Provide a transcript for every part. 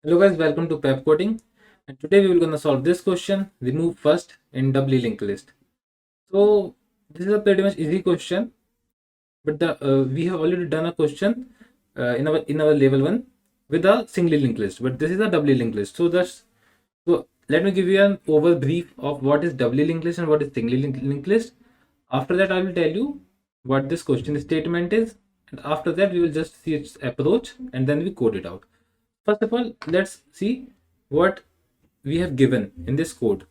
Hello guys, welcome to Pepcoding, and today we will gonna solve this question: remove first in doubly linked list. So this is a pretty much easy question, but we have already done a question in our level one with a singly linked list, but this is a doubly linked list. So let me give you an overbrief of what is doubly linked list and what is singly linked list. After that, I will tell you what this question statement is, and after that, we will just see its approach and then we code it out. First of all, let's see what we have given in this code.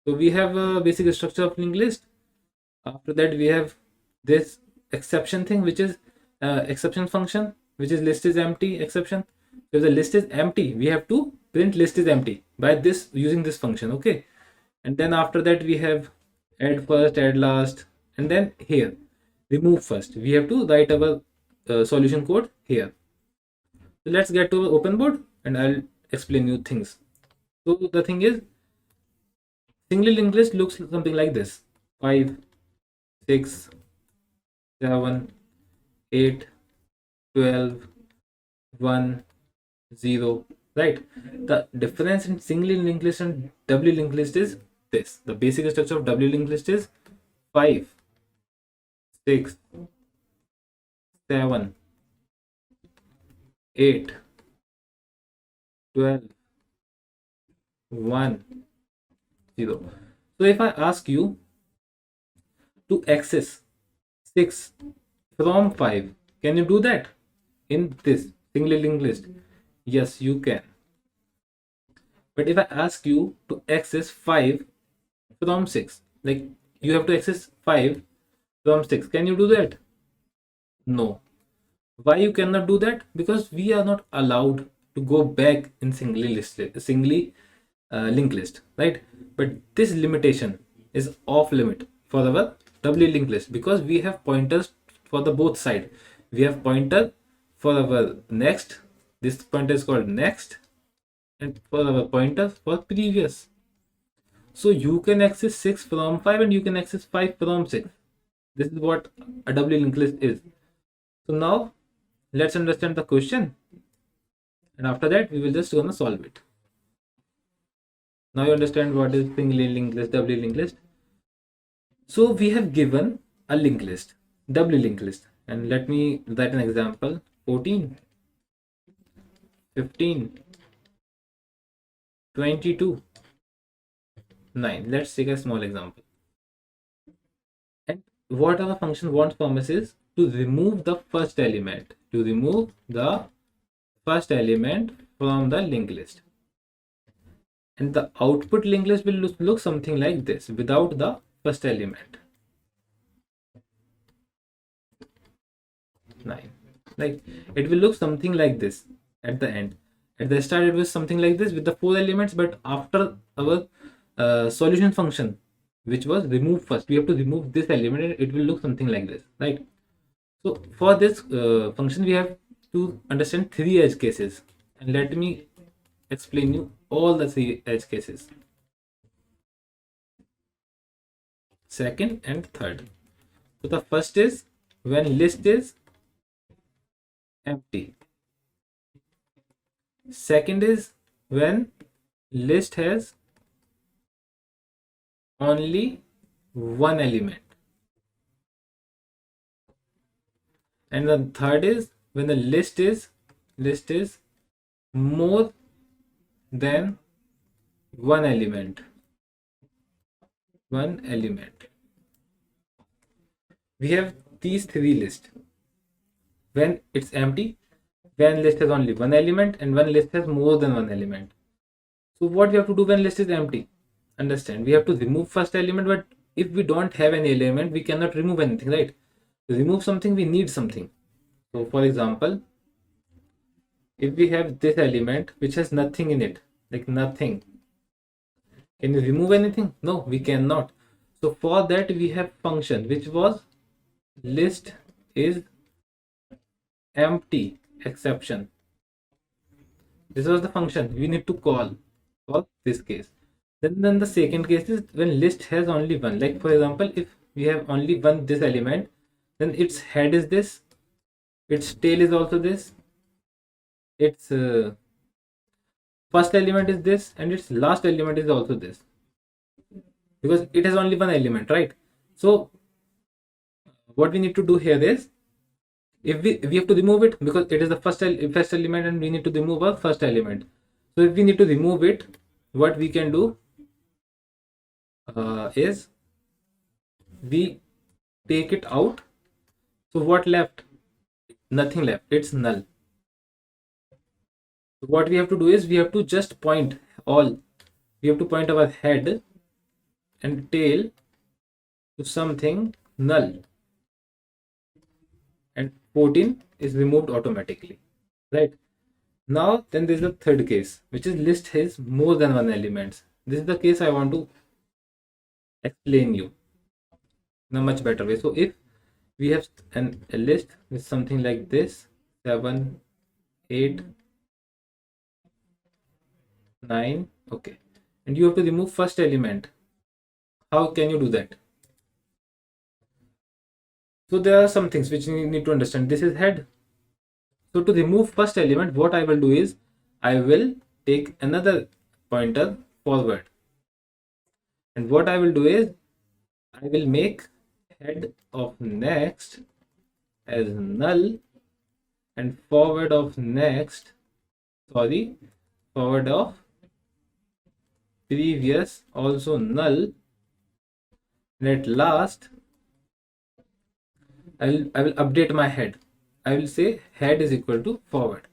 So we have a basic structure of linked list. After that, we have this exception thing, which is exception function, which is list is empty exception. If the list is empty, we have to print list is empty by this using this function. Okay, and then after that we have add first, add last, and then here remove first. We have to write our solution code here. So let's get to open board and I'll explain you things. So the thing is, singly linked list looks something like this: 5, 6, 7, 8, 12, 1, 0. Right? The difference in singly linked list and doubly linked list is this. The basic structure of doubly linked list is 5, 6, 7, 8, 12, 1, 0. So if I ask you to access 6 from 5, can you do that in this singly linked list? Yes, you can. But if I ask you to access 5 from 6, like you have to access 5 from 6, can you do that? No. Why you cannot do that? Because we are not allowed to go back in singly linked list, right? But this limitation is off limit for our doubly linked list because we have pointers for the both side. We have pointer for our next. This pointer is called next, and for our pointer for previous. So you can access 6 from 5 and you can access 5 from 6. This is what a doubly linked list is. So now let's understand the question, and after that we will just gonna solve it. Now you understand what is singly linked list, doubly linked list. So we have given a linked list, doubly linked list, and let me write an example: 14, 15, 22, 9. Let's take a small example. And what our function wants from us is to remove the first element, from the linked list. And the output linked list will look something like this without the first element. 9. Like it will look something like this at the end. At the start it was something like this with the 4 elements, but after our solution function, which was remove first, we have to remove this element and it will look something like this, right? So for this function we have to understand 3 edge cases, and let me explain you all the 3 edge cases, second and third. So the first is when list is empty. Second is when list has only one element. And the third is when the list is more than one element. We have these 3 lists: when it's empty, when list has only one element, and when list has more than one element. So what we have to do when list is empty? Understand, we have to remove first element, but if we don't have any element, we cannot remove anything, right? To remove something, we need something. So for example, if we have this element which has nothing in it, like nothing, can you remove anything? No, we cannot. So for that we have function which was list is empty exception. This was the function we need to call for this case. Then the second case is when list has only one. Like for example, if we have only one this element, then its head is this, its tail is also this, its first element is this and its last element is also this, because it has only one element, right? So what we need to do here is, if we have to remove it because it is the first element and we need to remove our first element. So if we need to remove it, what we can do is we take it out. So what left? Nothing left, it's null. So what we have to do is we have to just point all, we have to point our head and tail to something null, and 14 is removed automatically, right? Now then there is a third case, which is list has more than one elements. This is the case I want to explain you in a much better way. So if we have a list with something like this, 7, 8, 9, okay, and you have to remove first element. How can you do that? So there are some things which you need to understand. This is head. So to remove first element, what I will do is I will take another pointer forward, and what I will do is I will make head of next as null and forward of forward of previous also null, and at last I will update my head. I will say head is equal to forward.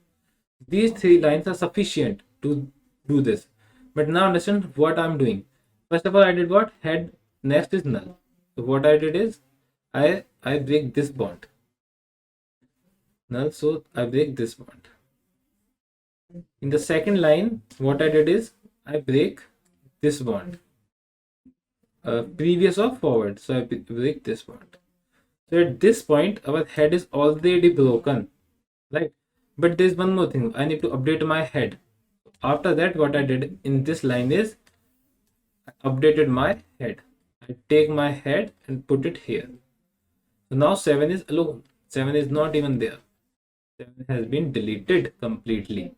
These three lines are sufficient to do this. But now understand what I'm doing. First of all, I did what? Head next is null. So what I did is I break this bond. Null, so I break this bond. In the second line, what I did is I break this bond. Previous or forward, so I break this bond. So at this point, our head is already broken, right? But there's one more thing. I need to update my head. After that, what I did in this line is I updated my head. I take my head and put it here. So now 7 is alone. 7 is not even there. 7 has been deleted completely.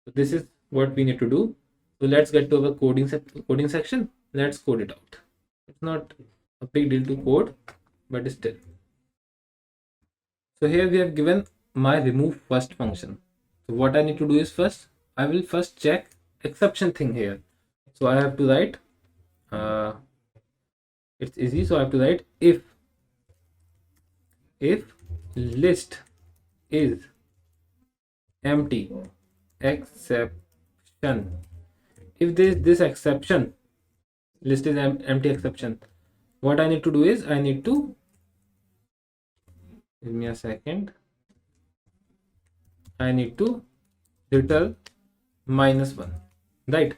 So this is what we need to do. So let's get to our coding section. Let's code it out. It's not a big deal to code, but still. So here we have given my remove first function. So what I need to do is first, I will first check exception thing here. So I have to write, it's easy. So I have to write if list is empty exception. If there is this exception, list is empty exception, what I need to do is I need to, give me a second, I need to return -1, right?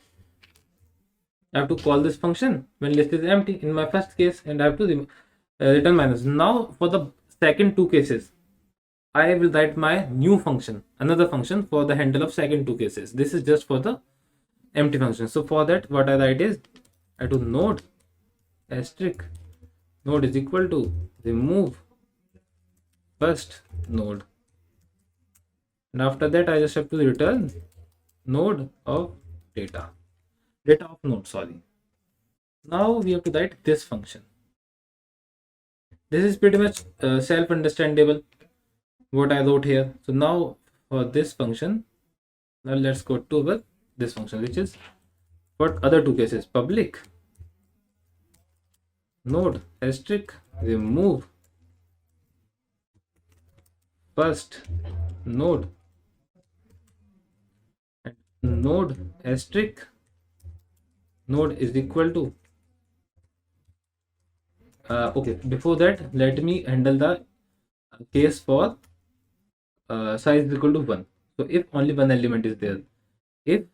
I have to call this function when list is empty in my first case, and I have to return minus. Now for the second two cases, I will write my new function, another function for the handle of second two cases. This is just for the empty function. So for that, what I write is I do node asterisk node is equal to remove first node, and after that I just have to return node of data of node, sorry. Now we have to write this function. This is pretty much self-understandable what I wrote here. So now for this function, now let's go to this function, which is for other two cases, public node asterisk remove first node and node asterisk node is equal to okay, before that let me handle the case for size is equal to 1. So if only one element is there, if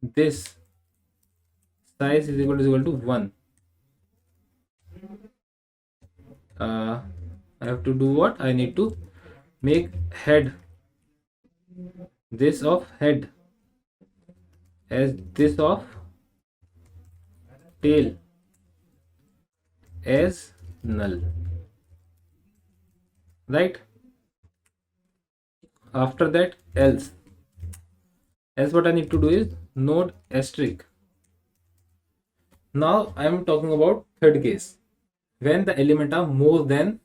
this size is equal to 1, I have to do what? I need to make head this of head as this of tail as null, right? After that else, Else what I need to do is node asterisk. Now I am talking about third case, when the element are more than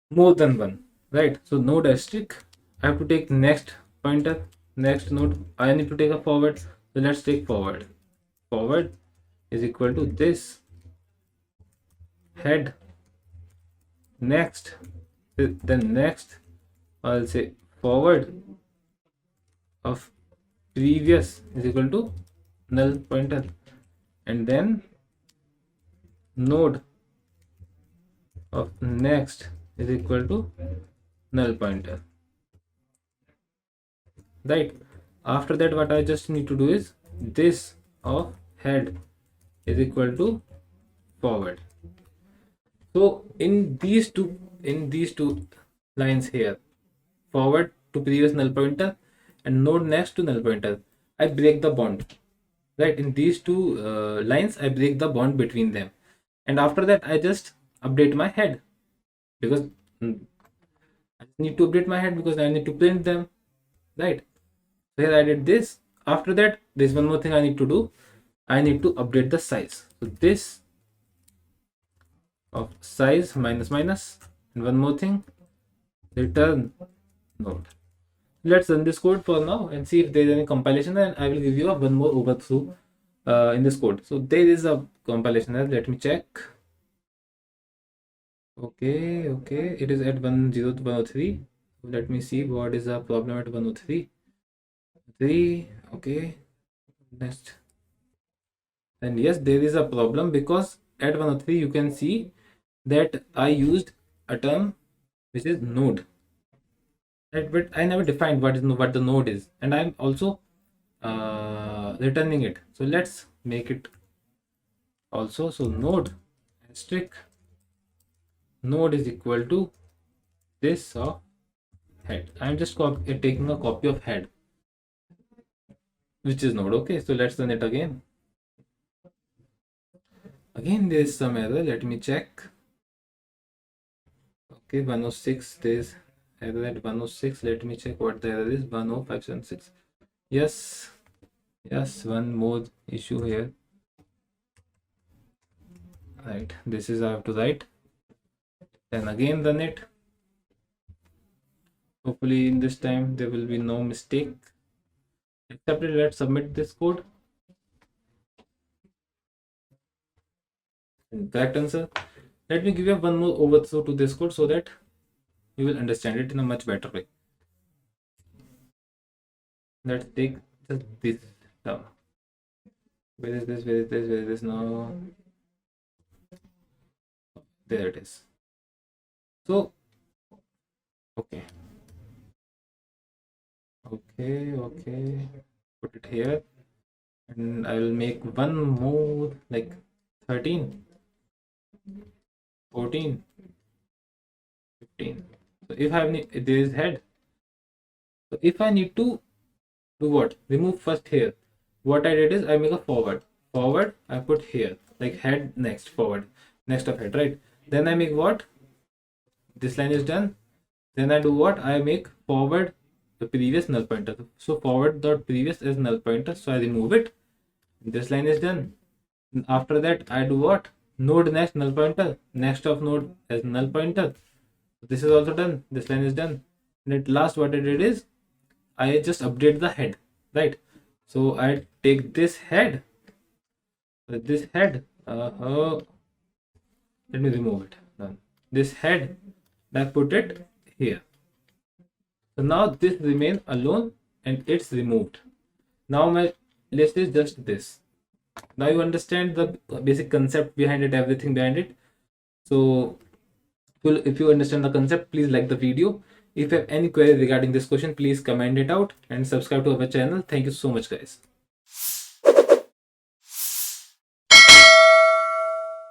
one, right? So node asterisk, I have to take next pointer, next node, I need to take a forward. So let's take forward. Forward is equal to this head, next, then next, I'll say forward of previous is equal to null pointer, and then node of next is equal to null pointer, right? After that, what I just need to do is this of head is equal to forward. So in these two lines here, forward to previous null pointer and node next to null pointer, I break the bond, right? In these two lines, I break the bond between them, and after that I just update my head, because I need to update my head because I need to print them, right? So here I did this. After that, there's one more thing I need to do. I need to update the size. So this of size minus minus, and one more thing, return node. Let's run this code for now and see if there is any compilation, and I will give you one more overview in this code. So there is a compilation error. Let me check. Okay, it is at 103. Let me see what is the problem at 103. Okay, next. And yes, there is a problem because at 103 you can see that I used a term which is node, right? But I never defined what the node is, and I'm also returning it. So let's make it also. So node asterisk node is equal to this of head. I'm just taking a copy of head, which is node. Okay, so let's run it again. Again, there is some error. Let me check. Okay, 106. There's error at 106. Let me check what the error is. 10576. Yes, one more issue here. Right, this is I have to write. Then again run it. Hopefully in this time there will be no mistake. Accepted. Let's submit this code. Correct answer. Let me give you one more overview to this code so that you will understand it in a much better way. Let's take this term. Where is this now? There it is. So okay, put it here, and I will make one more, like 13, 14, 15. So if I have there is head. So if I need to do what? Remove first here. What I did is I make a forward. I put here, like head next, forward next of head, right? Then I make what? This line is done. Then I do what? I make forward the previous null pointer. So forward dot previous is null pointer, so I remove it. This line is done. And after that I do what? Node next null pointer, next of node as null pointer. This is also done. This line is done. And at last what I did is I just update the head, right? So I take this head, let me remove it. Done. This head, I put it here. So now this remains alone and it's removed. Now my list is just this. Now you understand the basic concept behind it, everything behind it. So if you understand the concept, please like the video. If you have any query regarding this question, please comment it out and subscribe to our channel. Thank you so much, guys.